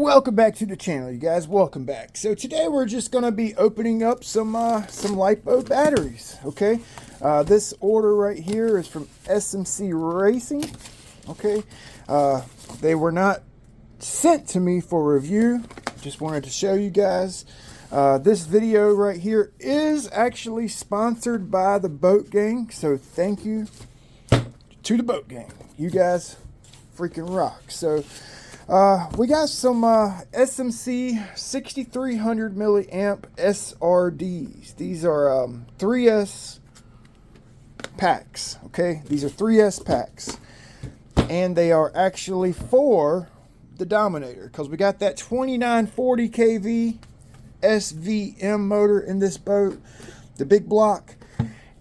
Welcome back to the channel, you guys. Welcome back. So today we're just going to be opening up some Lipo batteries. Okay, this order right here is from SMC Racing. Okay, they were not sent to me for review. Just wanted to show you guys. This video right here is actually sponsored by the Boat Gang. So thank you to the Boat Gang. You guys freaking rock. So we got some SMC 6300 milliamp SRDs. These are 3S packs. Okay, these are 3S packs, and they are actually for the Dominator because we got that 2940 kV SVM motor in this boat, the big block.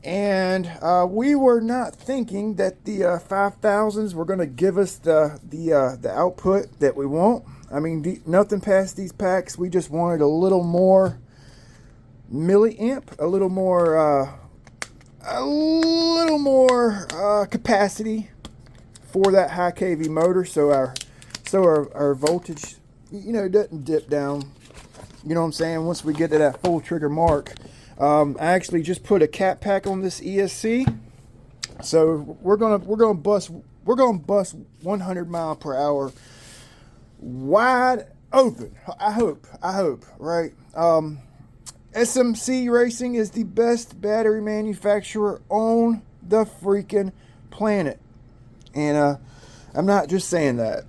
And we were not thinking that the 5000s were going to give us the output that we want. I mean, nothing past these packs. We just wanted a little more milliamp, a little more capacity for that high kV motor, so our voltage, you know, doesn't dip down. You know what I'm saying? Once we get to that full trigger mark. I actually just put a cap pack on this ESC, so we're gonna bust 100 mile per hour wide open. I hope, right? SMC Racing is the best battery manufacturer on the freaking planet, and I'm not just saying that.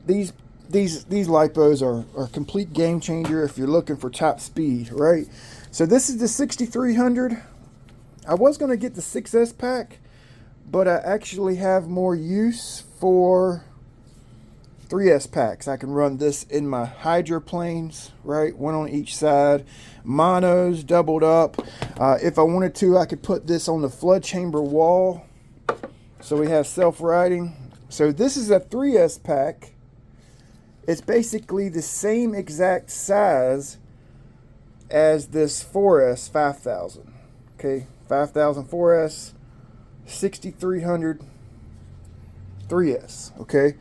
These Lipos are a complete game changer if you're looking for top speed, right? So this is the 6300. I was going to get the 6S pack, but I actually have more use for 3S packs. I can run this in my hydroplanes, right? One on each side. Monos doubled up. If I wanted to, I could put this on the flood chamber wall. So we have self-riding. So this is a 3S pack. It's basically the same exact size as this 4S 5000. Okay, 5000 4S, 6300 3S. Okay,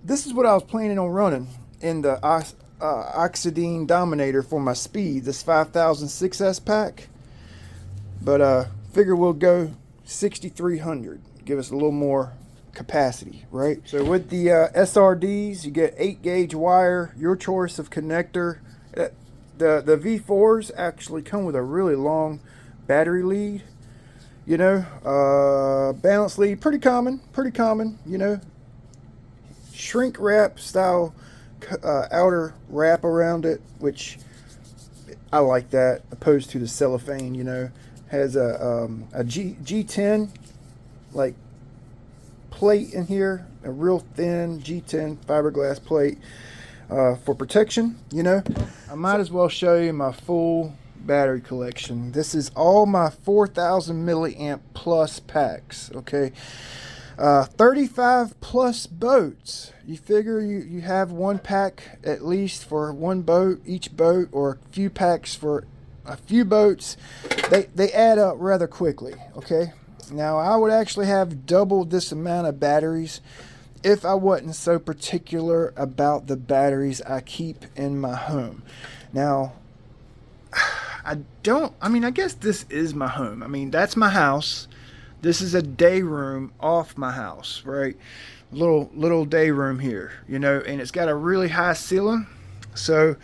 this is what I was planning on running in the Oxidine Dominator for my speed, this 5000 6S pack, but figure we'll go 6300, give us a little more capacity, right? So with the SRDs, you get 8 gauge wire, your choice of connector. The V4s actually come with a really long battery lead, you know. Balance lead, pretty common, you know. Shrink wrap style outer wrap around it, which I like that, opposed to the cellophane, you know. Has a G10 like plate in here, a real thin G10 fiberglass plate for protection, you know. I might as well show you my full battery collection. This is all my 4000 milliamp plus packs. Okay, 35 plus boats. You figure you have one pack at least for one boat, each boat, or a few packs for a few boats. They add up rather quickly. Okay, now I would actually have doubled this amount of batteries if I wasn't so particular about the batteries I keep in my home. Now, I guess this is my home. I mean, that's my house. This is a day room off my house, right? Little day room here, you know, and it's got a really high ceiling. So,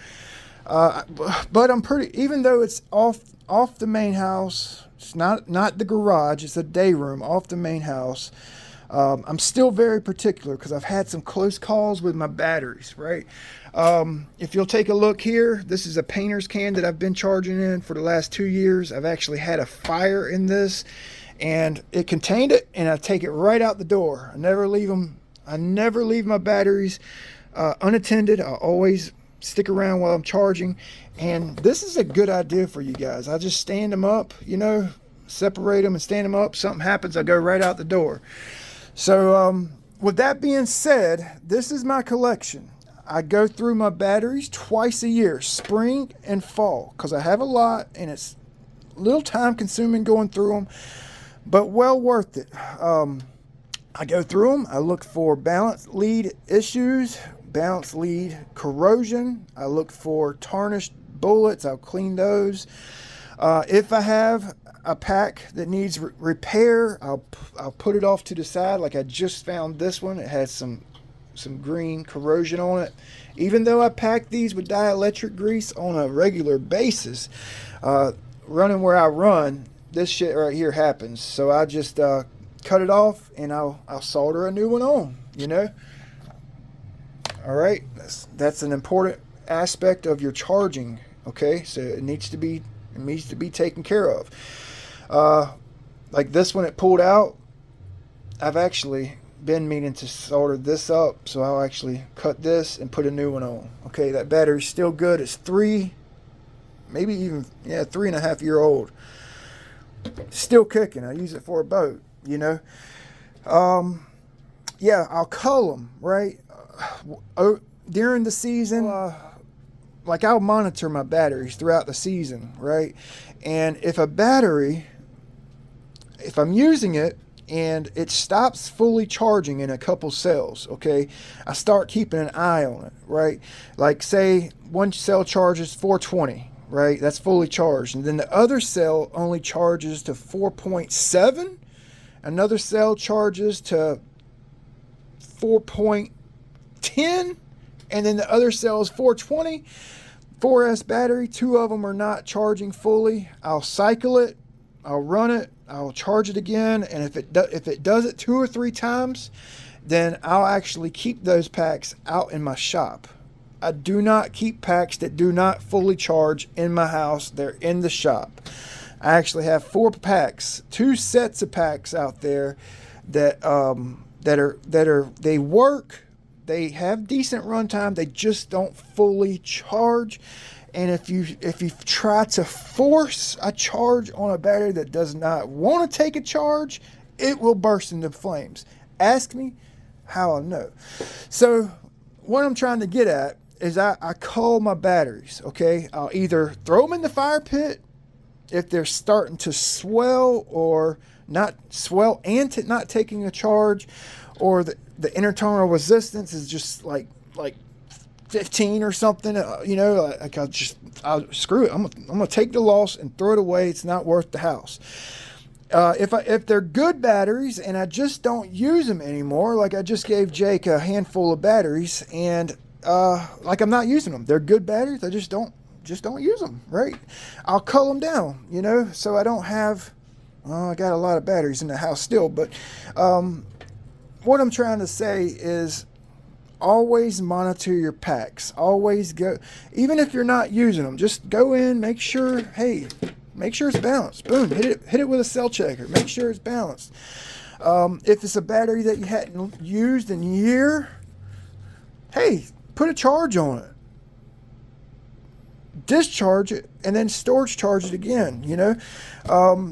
but I'm pretty, even though it's off the main house, it's not the garage, it's a day room off the main house. I'm still very particular because I've had some close calls with my batteries, right? If you'll take a look here, this is a painter's can that I've been charging in for the last 2 years. I've actually had a fire in this, and it contained it, and I take it right out the door. I never leave my batteries unattended. I always stick around while I'm charging, and this is a good idea for you guys. I just stand them up, you know, separate them and stand them up. Something happens, I go right out the door. So with that being said, this is my collection. I go through my batteries twice a year, spring and fall, because I have a lot and it's a little time consuming going through them, but well worth it. I go through them. I look for balance lead issues, balance lead corrosion. I look for tarnished bullets. I'll clean those. If I have a pack that needs repair, I'll put it off to the side. Like I just found this one. It has some green corrosion on it. Even though I pack these with dielectric grease on a regular basis, running where I run, this shit right here happens. So I just cut it off and I'll solder a new one on, you know. All right, that's an important aspect of your charging. Okay, so it needs to be taken care of. Like this one, it pulled out. I've actually been meaning to solder this up, so I'll actually cut this and put a new one on. Okay, that battery's still good. It's 3, maybe even 3.5 year old. Still kicking. I use it for a boat, you know. Yeah, I'll cull them, right? During the season, like I'll monitor my batteries throughout the season, right? And if a battery, if I'm using it and it stops fully charging in a couple cells, okay, I start keeping an eye on it, right? Like say one cell charges 420, right? That's fully charged. And then the other cell only charges to 4.7. Another cell charges to 4.10. And then the other cell is 420. 4S battery, 2 of them are not charging fully. I'll cycle it, I'll run it, I'll charge it again, and if it does it 2 or 3 times, then I'll actually keep those packs out in my shop. I do not keep packs that do not fully charge in my house. They're in the shop. I actually have 4 packs, 2 sets of packs out there that they work. They have decent runtime. They just don't fully charge. And if you try to force a charge on a battery that does not want to take a charge, it will burst into flames. Ask me how I know. So what I'm trying to get at is I cull my batteries, okay? I'll either throw them in the fire pit if they're starting to swell or not swell and not taking a charge, or the internal resistance is just like 15 or something, you know, like I'll screw it. I'm gonna take the loss and throw it away. It's not worth the house. If they're good batteries and I just don't use them anymore, like I just gave Jake a handful of batteries and like I'm not using them. They're good batteries. I just don't use them, right? I'll cull them down, you know, so I don't have. I got a lot of batteries in the house still, but what I'm trying to say is always monitor your packs. Always go, even if you're not using them, just go in, make sure it's balanced. Boom, hit it with a cell checker. Make sure it's balanced. If it's a battery that you hadn't used in a year, hey, put a charge on it. Discharge it and then storage charge it again, you know.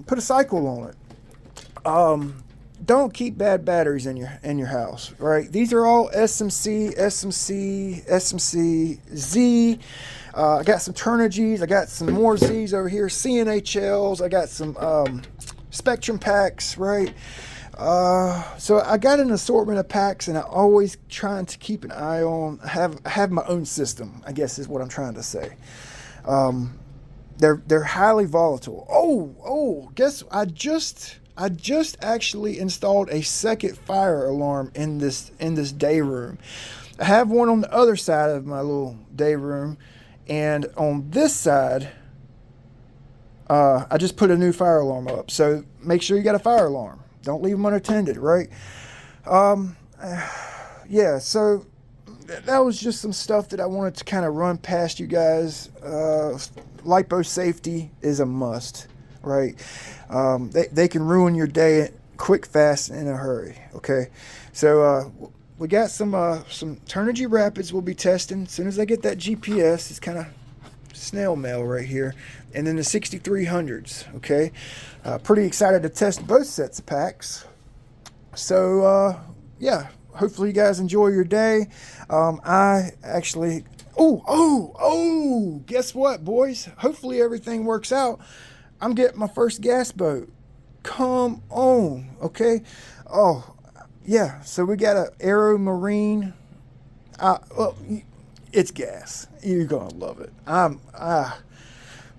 Put a cycle on it. Don't keep bad batteries in your house, right? These are all SMC, Z. I got some Turnigy's. I got some more Z's over here. CNHLs. I got some Spectrum packs, right? So I got an assortment of packs, and I always trying to keep an eye on. Have my own system, I guess is what I'm trying to say. They're highly volatile. Oh, guess I just actually installed a second fire alarm in this day room. I have one on the other side of my little day room, and on this side, I just put a new fire alarm up. So make sure you got a fire alarm. Don't leave them unattended, right? Yeah, so that was just some stuff that I wanted to kind of run past you guys. Lipo safety is a must, right? They can ruin your day quick, fast, and in a hurry, okay? So we got some Turnigy Rapids we'll be testing. As soon as I get that GPS, it's kind of snail mail right here. And then the 6300s, okay? Pretty excited to test both sets of packs. So, yeah, hopefully you guys enjoy your day. I actually... Oh, guess what, boys? Hopefully everything works out. I'm getting my first gas boat. Come on, okay? Oh, yeah, so we got a Aero Marine. Well, it's gas. You're gonna love it.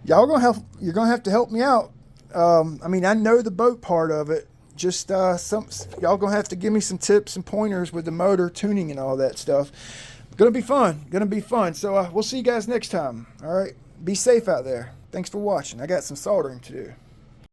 Y'all gonna have, you're gonna have to help me out. I mean, I know the boat part of it. Just y'all gonna have to give me some tips and pointers with the motor tuning and all that stuff. Gonna be fun. Gonna be fun. So we'll see you guys next time. All right. Be safe out there. Thanks for watching. I got some soldering to do.